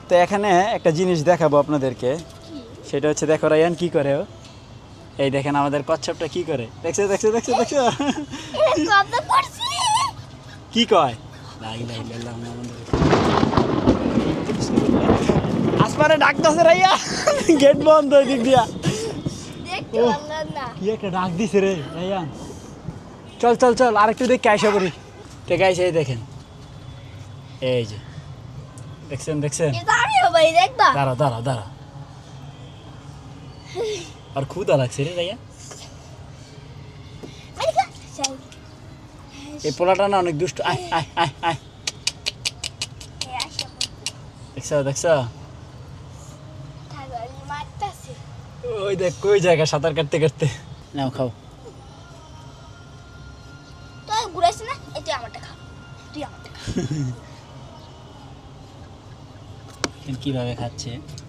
তো এখানে একটা জিনিস দেখাবো আপনাদেরকে, সেটা হচ্ছে দেখো রায়ান কি করে ও। এই দেখেন আমাদের কচ্ছপটা কি করে, দেখছো দেখছো দেখছো দেখছো কি কয়। আসমানে ডাকতেছে রাইয়া, গেট বন্ধ ওই দিক দিয়া। কি একটা ডাক দিছে রে রায়ান, চল চল চল আরেকটু দেখে আইসা করি। ঠিক আছে এই দেখেন, এই যে দেখছেন দেখছেন, দাঁড়া দাঁড়া দাঁড়া, আর ক্ষুধা লাগছে রে রাইয়া। এই পোলাটা না অনেক দুষ্ট, আয় আয় আয় আয়, দেখছো দেখছো, ওই দেখ কই জায়গা সাঁতার কাটতে কাটতে। নাও খাও, কিভাবে খাচ্ছে।